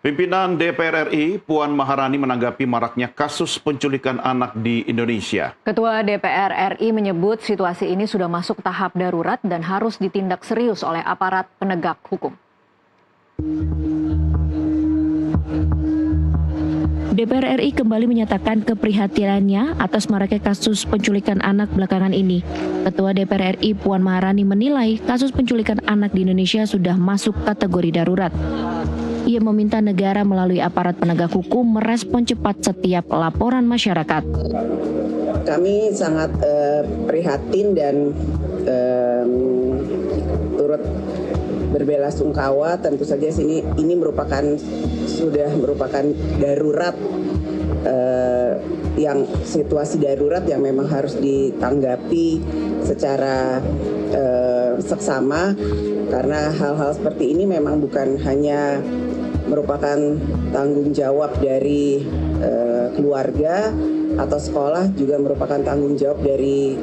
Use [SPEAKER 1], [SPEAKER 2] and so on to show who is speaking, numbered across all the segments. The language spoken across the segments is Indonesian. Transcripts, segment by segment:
[SPEAKER 1] Pimpinan DPR RI Puan Maharani menanggapi maraknya kasus penculikan anak di Indonesia.
[SPEAKER 2] Ketua DPR RI menyebut situasi ini sudah masuk tahap darurat dan harus ditindak serius oleh aparat penegak hukum.
[SPEAKER 3] DPR RI kembali menyatakan keprihatinannya atas maraknya kasus penculikan anak belakangan ini. Ketua DPR RI Puan Maharani menilai kasus penculikan anak di Indonesia sudah masuk kategori darurat. Ia meminta negara melalui aparat penegak hukum merespon cepat setiap laporan masyarakat.
[SPEAKER 4] Kami sangat prihatin dan turut berbelasungkawa. Tentu saja ini sudah merupakan darurat, yang situasi darurat yang memang harus ditanggapi secara seksama, karena hal-hal seperti ini memang bukan hanya merupakan tanggung jawab dari keluarga atau sekolah, juga merupakan tanggung jawab dari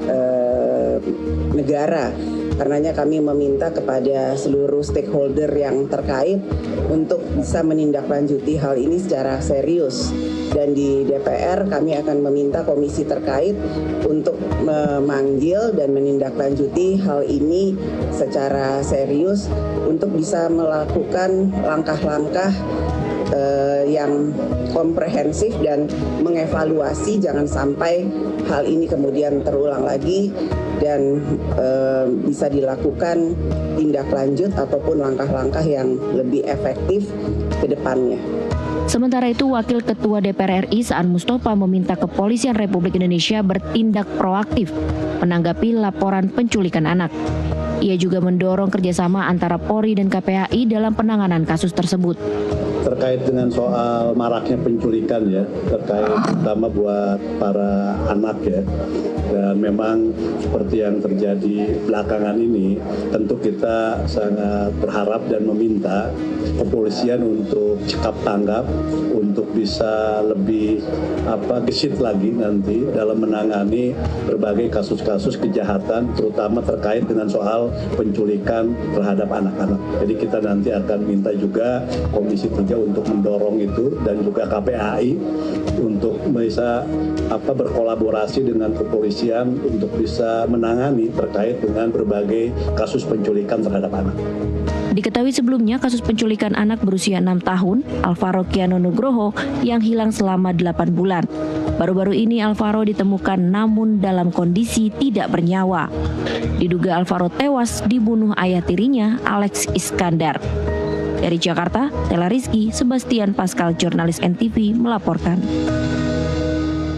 [SPEAKER 4] negara. Karenanya kami meminta kepada seluruh stakeholder yang terkait untuk bisa menindaklanjuti hal ini secara serius. Dan di DPR kami akan meminta komisi terkait untuk memanggil dan menindaklanjuti hal ini secara serius untuk bisa melakukan langkah-langkah yang komprehensif dan mengevaluasi jangan sampai hal ini kemudian terulang lagi dan bisa dilakukan tindak lanjut ataupun langkah-langkah yang lebih efektif ke depannya.
[SPEAKER 3] Sementara itu, Wakil Ketua DPR RI Saan Mustafa meminta Kepolisian Republik Indonesia bertindak proaktif menanggapi laporan penculikan anak. Ia juga mendorong kerjasama antara Polri dan KPAI dalam penanganan kasus tersebut.
[SPEAKER 5] Terkait dengan soal maraknya penculikan ya, terkait terutama buat para anak ya, dan memang seperti yang terjadi belakangan ini, tentu kita sangat berharap dan meminta kepolisian untuk cekap tanggap, untuk bisa lebih gesit lagi nanti dalam menangani berbagai kasus-kasus kejahatan, terutama terkait dengan soal penculikan terhadap anak-anak. Jadi kita nanti akan minta juga Komisi 3 untuk mendorong itu, dan juga KPAI untuk bisa berkolaborasi dengan kepolisian untuk bisa menangani terkait dengan berbagai kasus penculikan terhadap anak.
[SPEAKER 3] Diketahui sebelumnya kasus penculikan anak berusia 6 tahun, Alvaro Kiano Nugroho, yang hilang selama 8 bulan. Baru-baru ini Alvaro ditemukan namun dalam kondisi tidak bernyawa. Diduga Alvaro tewas dibunuh ayah tirinya, Alex Iskandar. Dari Jakarta, Tela Rizky, Sebastian Pascal, jurnalis NTV melaporkan.